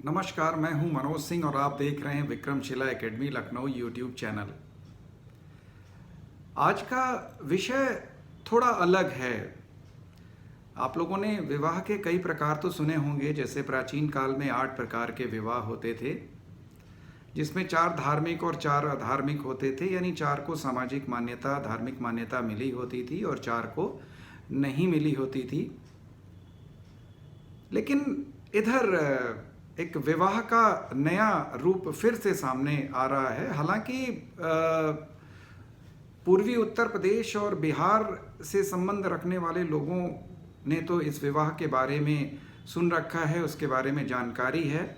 नमस्कार, मैं हूं मनोज सिंह और आप देख रहे हैं Vikramshila academy Lucknow YouTube channel. आज का विषय थोड़ा अलग है। आप लोगों ने विवाह के कई प्रकार तो सुने होंगे, जैसे प्राचीन काल में 8 प्रकार के विवाह होते थे, जिसमें 4 धार्मिक और 4 अधार्मिक होते थे। यानी 4 को सामाजिक मान्यता, धार्मिक मान्यता मिली होती थी और 4 को नहीं मिली होती थी। लेकिन इधर एक विवाह का नया रूप फिर से सामने आ रहा है। हालांकि पूर्वी उत्तर प्रदेश और बिहार से संबंध रखने वाले लोगों ने तो इस विवाह के बारे में सुन रखा है, उसके बारे में जानकारी है।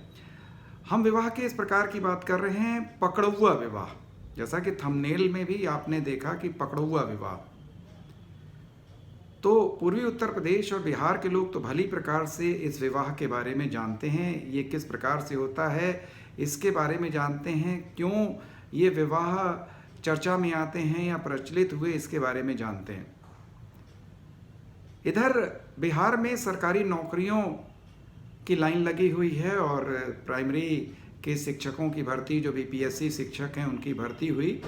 हम विवाह के इस प्रकार की बात कर रहे हैं, पकड़ौआ विवाह। जैसा कि थंबनेल में भी आपने देखा कि पकड़ौआ विवाह। तो पूर्वी उत्तर प्रदेश और बिहार के लोग तो भली प्रकार से इस विवाह के बारे में जानते हैं, ये किस प्रकार से होता है इसके बारे में जानते हैं, क्यों ये विवाह चर्चा में आते हैं या प्रचलित हुए इसके बारे में जानते हैं। इधर बिहार में सरकारी नौकरियों की लाइन लगी हुई है और प्राइमरी के शिक्षकों की भर्ती, जो बीपीएससी शिक्षक हैं उनकी भर्ती हुई।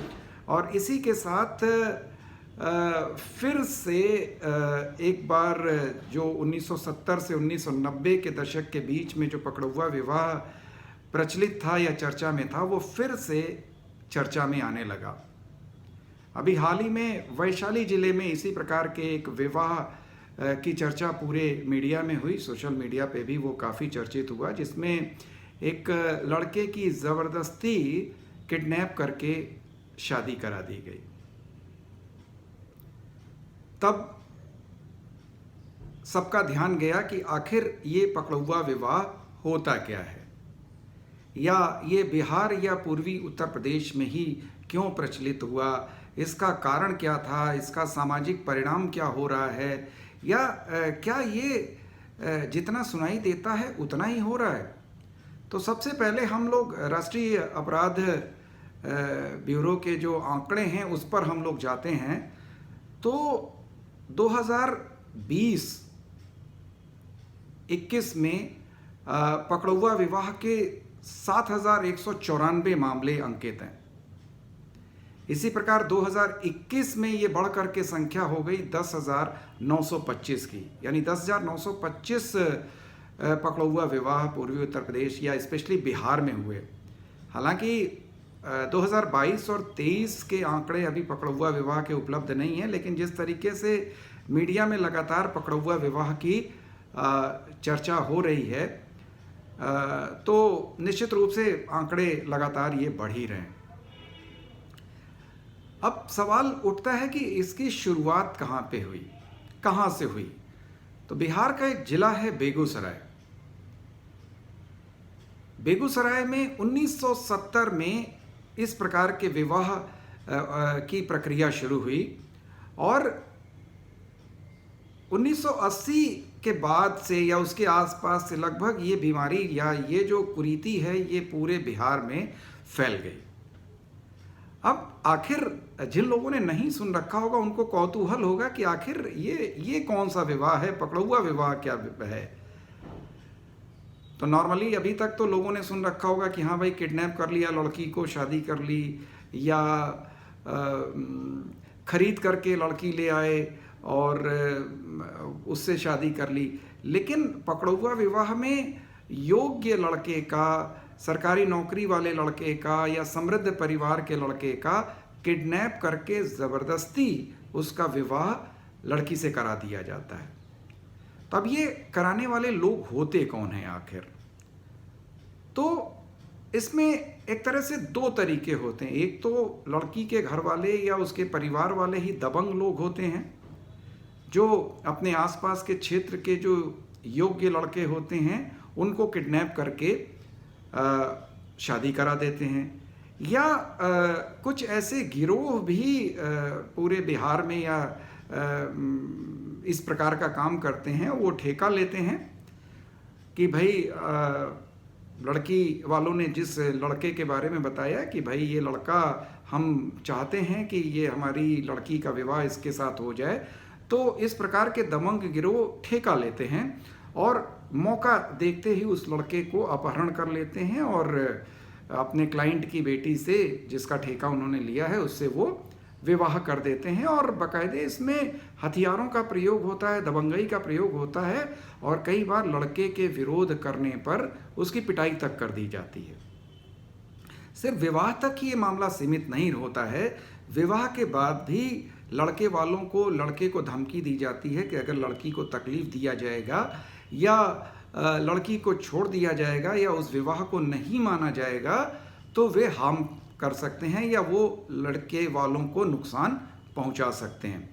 और इसी के साथ फिर से एक बार जो 1970 से 1990 के दशक के बीच में जो पकड़ौआ विवाह प्रचलित था या चर्चा में था, वो फिर से चर्चा में आने लगा। अभी हाल ही में वैशाली जिले में इसी प्रकार के एक विवाह की चर्चा पूरे मीडिया में हुई। सोशल मीडिया पे भी वो काफ़ी चर्चित हुआ, जिसमें एक लड़के की ज़बरदस्ती किडनैप करके शादी करा दी गई। तब सबका ध्यान गया कि आखिर ये पकड़ौआ विवाह होता क्या है, या ये बिहार या पूर्वी उत्तर प्रदेश में ही क्यों प्रचलित हुआ, इसका कारण क्या था, इसका सामाजिक परिणाम क्या हो रहा है, या क्या ये जितना सुनाई देता है उतना ही हो रहा है। तो सबसे पहले हम लोग राष्ट्रीय अपराध ब्यूरो के जो आंकड़े हैं उस पर हम लोग जाते हैं। तो 2020-21 में पकड़ौआ विवाह के 7,194 मामले अंकित हैं। इसी प्रकार 2021 में ये बढ़कर के संख्या हो गई 10,925 की, यानी 10,925 पकड़ौआ विवाह पूर्वी उत्तर प्रदेश या स्पेशली बिहार में हुए। हालांकि 2022 और 23 के आंकड़े अभी पकड़ौआ विवाह के उपलब्ध नहीं हैं, लेकिन जिस तरीके से मीडिया में लगातार पकड़ौआ विवाह की चर्चा हो रही है, तो निश्चित रूप से आंकड़े लगातार ये बढ़ ही रहे हैं। अब सवाल उठता है कि इसकी शुरुआत कहाँ पे हुई, कहाँ से हुई। तो बिहार का एक जिला है बेगूसराय। बेगूसराय में 1970 में इस प्रकार के विवाह की प्रक्रिया शुरू हुई और 1980 के बाद से या उसके आसपास से लगभग ये बीमारी या ये जो कुरीति है ये पूरे बिहार में फैल गई। अब आखिर जिन लोगों ने नहीं सुन रखा होगा उनको कौतूहल होगा कि आखिर ये कौन सा विवाह है, पकड़ौआ विवाह क्या है। तो नॉर्मली अभी तक तो लोगों ने सुन रखा होगा कि हाँ भाई, किडनैप कर लिया लड़की को, शादी कर ली, या खरीद करके लड़की ले आए और उससे शादी कर ली। लेकिन पकड़ौआ विवाह में योग्य लड़के का, सरकारी नौकरी वाले लड़के का या समृद्ध परिवार के लड़के का किडनैप करके ज़बरदस्ती उसका विवाह लड़की से करा दिया जाता है। तो अब ये कराने वाले लोग होते कौन हैं आखिर? तो इसमें एक तरह से 2 तरीके होते हैं। एक तो लड़की के घर वाले या उसके परिवार वाले ही दबंग लोग होते हैं, जो अपने आसपास के क्षेत्र के जो योग्य लड़के होते हैं उनको किडनैप करके शादी करा देते हैं। या कुछ ऐसे गिरोह भी पूरे बिहार में या इस प्रकार का काम करते हैं। वो ठेका लेते हैं कि भाई लड़की वालों ने जिस लड़के के बारे में बताया कि भाई ये लड़का, हम चाहते हैं कि ये हमारी लड़की का विवाह इसके साथ हो जाए, तो इस प्रकार के दबंग गिरोह ठेका लेते हैं और मौका देखते ही उस लड़के को अपहरण कर लेते हैं और अपने क्लाइंट की बेटी से, जिसका ठेका उन्होंने लिया है, उससे वो विवाह कर देते हैं। और बाकायदे इसमें हथियारों का प्रयोग होता है, दबंगई का प्रयोग होता है और कई बार लड़के के विरोध करने पर उसकी पिटाई तक कर दी जाती है। सिर्फ विवाह तक ही ये मामला सीमित नहीं होता है, विवाह के बाद भी लड़के वालों को, लड़के को धमकी दी जाती है कि अगर लड़की को तकलीफ दिया जाएगा या लड़की को छोड़ दिया जाएगा या उस विवाह को नहीं माना जाएगा तो वे हार्म कर सकते हैं या वो लड़के वालों को नुकसान पहुंचा सकते हैं।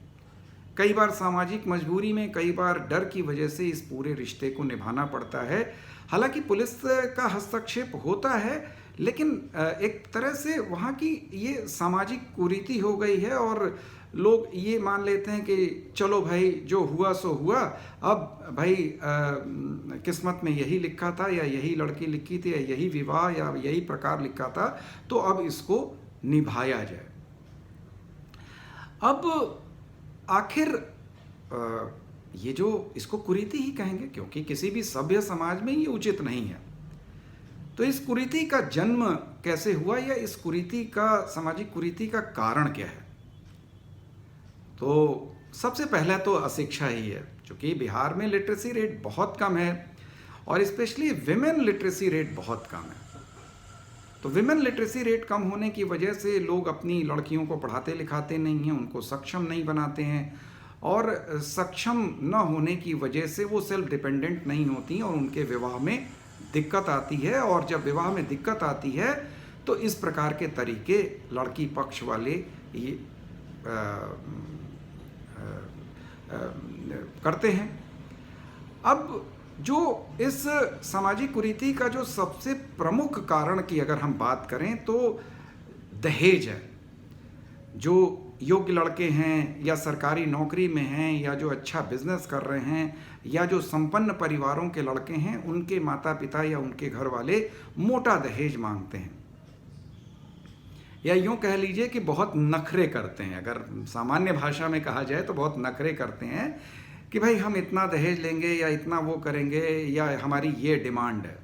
कई बार सामाजिक मजबूरी में, कई बार डर की वजह से इस पूरे रिश्ते को निभाना पड़ता है। हालांकि पुलिस का हस्तक्षेप होता है, लेकिन एक तरह से वहाँ की ये सामाजिक कुरीति हो गई है और लोग ये मान लेते हैं कि चलो भाई जो हुआ सो हुआ, अब भाई किस्मत में यही लिखा था या यही लड़की लिखी थी या यही विवाह या यही प्रकार लिखा था, तो अब इसको निभाया जाए। अब आखिर ये जो इसको कुरीति ही कहेंगे, क्योंकि किसी भी सभ्य समाज में ये उचित नहीं है। तो इस कुरीति का जन्म कैसे हुआ या इस कुरीति का, सामाजिक कुरीति का कारण क्या है? तो सबसे पहला तो अशिक्षा ही है, क्योंकि बिहार में लिटरेसी रेट बहुत कम है और स्पेशली विमेन लिटरेसी रेट बहुत कम है। तो विमेन लिटरेसी रेट कम होने की वजह से लोग अपनी लड़कियों को पढ़ाते लिखाते नहीं हैं, उनको सक्षम नहीं बनाते हैं और सक्षम न होने की वजह से वो सेल्फ डिपेंडेंट नहीं होती हैं और उनके विवाह में दिक्कत आती है। और जब विवाह में दिक्कत आती है तो इस प्रकार के तरीके लड़की पक्ष वाले ये करते हैं। अब जो इस सामाजिक कुरीति का जो सबसे प्रमुख कारण की अगर हम बात करें तो दहेज है। जो योग्य लड़के हैं या सरकारी नौकरी में हैं या जो अच्छा बिजनेस कर रहे हैं या जो संपन्न परिवारों के लड़के हैं, उनके माता पिता या उनके घर वाले मोटा दहेज मांगते हैं या यूँ कह लीजिए कि बहुत नखरे करते हैं। अगर सामान्य भाषा में कहा जाए तो बहुत नखरे करते हैं कि भाई हम इतना दहेज लेंगे या इतना वो करेंगे या हमारी ये डिमांड है।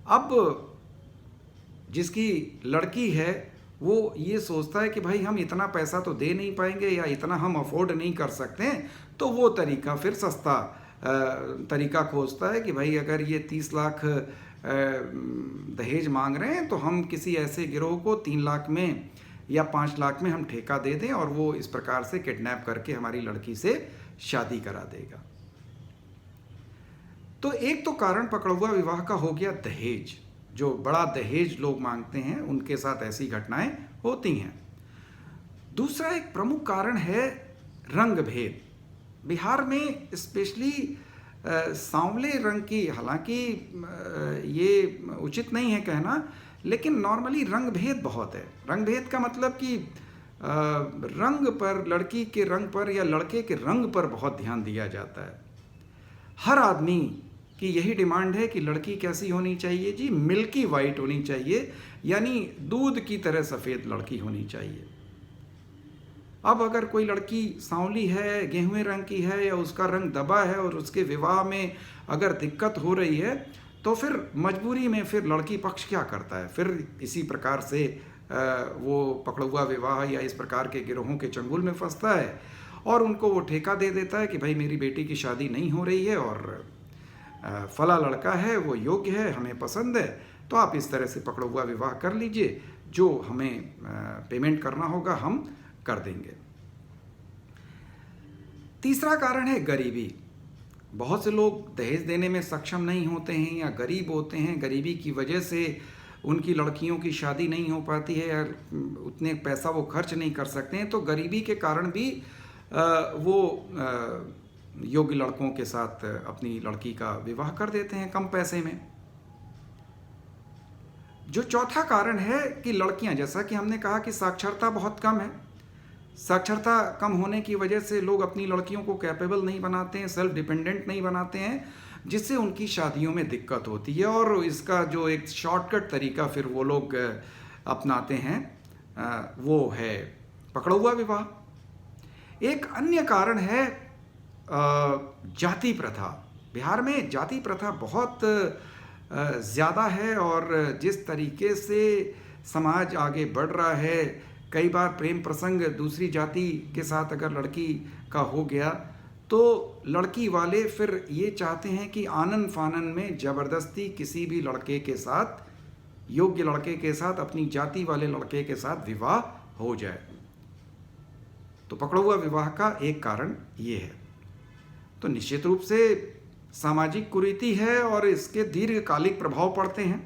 अब जिसकी लड़की है वो ये सोचता है कि भाई हम इतना पैसा तो दे नहीं पाएंगे या इतना हम अफोर्ड नहीं कर सकते हैं, तो वो तरीका फिर सस्ता तरीका खोजता है कि भाई अगर ये 30 लाख दहेज मांग रहे हैं तो हम किसी ऐसे गिरोह को 3 लाख में या 5 लाख में हम ठेका दे दें और वो इस प्रकार से किडनैप करके हमारी लड़की से शादी करा देगा। तो एक तो कारण पकड़ुआ विवाह का हो गया दहेज। जो बड़ा दहेज लोग मांगते हैं उनके साथ ऐसी घटनाएं होती हैं। दूसरा एक प्रमुख कारण है रंग भेद। बिहार में स्पेशली सांवले रंग की, हालांकि ये उचित नहीं है कहना, लेकिन नॉर्मली रंग भेद बहुत है। रंग भेद का मतलब कि रंग पर, लड़की के रंग पर या लड़के के रंग पर बहुत ध्यान दिया जाता है। हर आदमी की यही डिमांड है कि लड़की कैसी होनी चाहिए जी, मिल्की वाइट होनी चाहिए, यानी दूध की तरह सफ़ेद लड़की होनी चाहिए। अब अगर कोई लड़की सांवली है, गेहूं रंग की है या उसका रंग दबा है और उसके विवाह में अगर दिक्कत हो रही है तो फिर मजबूरी में फिर लड़की पक्ष क्या करता है, फिर इसी प्रकार से वो पकड़ुआ विवाह या इस प्रकार के गिरोहों के चंगुल में फंसता है और उनको वो ठेका दे देता है कि भाई मेरी बेटी की शादी नहीं हो रही है और फला लड़का है, वो योग्य है, हमें पसंद है, तो आप इस तरह से पकड़ुआ विवाह कर लीजिए, जो हमें पेमेंट करना होगा हम कर देंगे। तीसरा कारण है गरीबी। बहुत से लोग दहेज देने में सक्षम नहीं होते हैं या गरीब होते हैं, गरीबी की वजह से उनकी लड़कियों की शादी नहीं हो पाती है या उतने पैसा वो खर्च नहीं कर सकते हैं, तो गरीबी के कारण भी वो योग्य लड़कों के साथ अपनी लड़की का विवाह कर देते हैं कम पैसे में। जो चौथा कारण है कि लड़कियां, जैसा कि हमने कहा कि साक्षरता बहुत कम है, साक्षरता कम होने की वजह से लोग अपनी लड़कियों को कैपेबल नहीं बनाते हैं, सेल्फ डिपेंडेंट नहीं बनाते हैं, जिससे उनकी शादियों में दिक्कत होती है और इसका जो एक शॉर्टकट तरीका फिर वो लोग अपनाते हैं वो है पकड़ुआ विवाह। एक अन्य कारण है जाति प्रथा। बिहार में जाति प्रथा बहुत ज़्यादा है और जिस तरीके से समाज आगे बढ़ रहा है, कई बार प्रेम प्रसंग दूसरी जाति के साथ अगर लड़की का हो गया तो लड़की वाले फिर ये चाहते हैं कि आनन फानन में ज़बरदस्ती किसी भी लड़के के साथ, योग्य लड़के के साथ, अपनी जाति वाले लड़के के साथ विवाह हो जाए। तो पकड़ा हुआ विवाह का एक कारण ये है। तो निश्चित रूप से सामाजिक कुरीति है और इसके दीर्घकालिक प्रभाव पड़ते हैं,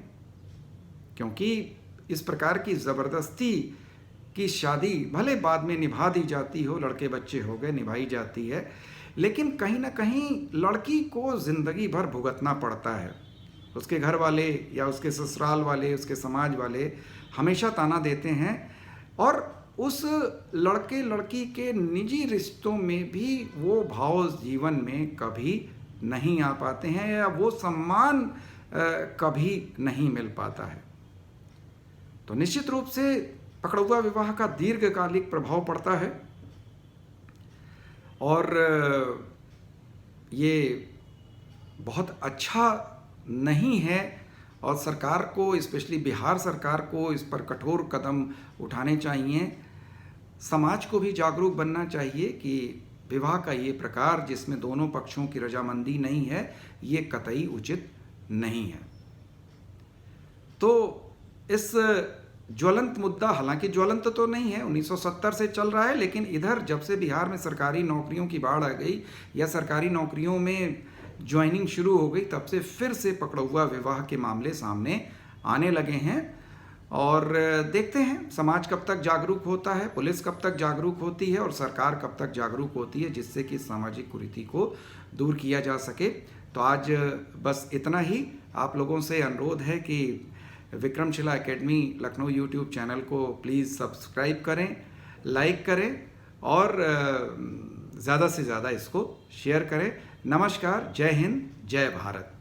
क्योंकि इस प्रकार की ज़बरदस्ती की शादी भले बाद में निभा दी जाती हो, लड़के बच्चे हो गए, निभाई जाती है, लेकिन कहीं ना कहीं लड़की को ज़िंदगी भर भुगतना पड़ता है। उसके घर वाले या उसके ससुराल वाले, उसके समाज वाले हमेशा ताना देते हैं और उस लड़के लड़की के निजी रिश्तों में भी वो भाव जीवन में कभी नहीं आ पाते हैं या वो सम्मान कभी नहीं मिल पाता है। तो निश्चित रूप से पकड़ा हुआ विवाह का दीर्घकालिक प्रभाव पड़ता है और ये बहुत अच्छा नहीं है और सरकार को, स्पेशली बिहार सरकार को इस पर कठोर कदम उठाने चाहिए। समाज को भी जागरूक बनना चाहिए कि विवाह का ये प्रकार जिसमें दोनों पक्षों की रजामंदी नहीं है, ये कतई उचित नहीं है। तो इस ज्वलंत मुद्दा, हालांकि ज्वलंत तो नहीं है, 1970 से चल रहा है, लेकिन इधर जब से बिहार में सरकारी नौकरियों की बाढ़ आ गई या सरकारी नौकरियों में ज्वाइनिंग शुरू हो गई, तब से फिर से पकड़ा हुआ विवाह के मामले सामने आने लगे हैं। और देखते हैं समाज कब तक जागरूक होता है, पुलिस कब तक जागरूक होती है और सरकार कब तक जागरूक होती है, जिससे कि सामाजिक कुरीति को दूर किया जा सके। तो आज बस इतना ही। आप लोगों से अनुरोध है कि Vikramshila academy Lucknow YouTube channel को प्लीज़ सब्सक्राइब करें, लाइक करें और ज़्यादा से ज़्यादा इसको शेयर करें। नमस्कार, जय हिंद, जय भारत।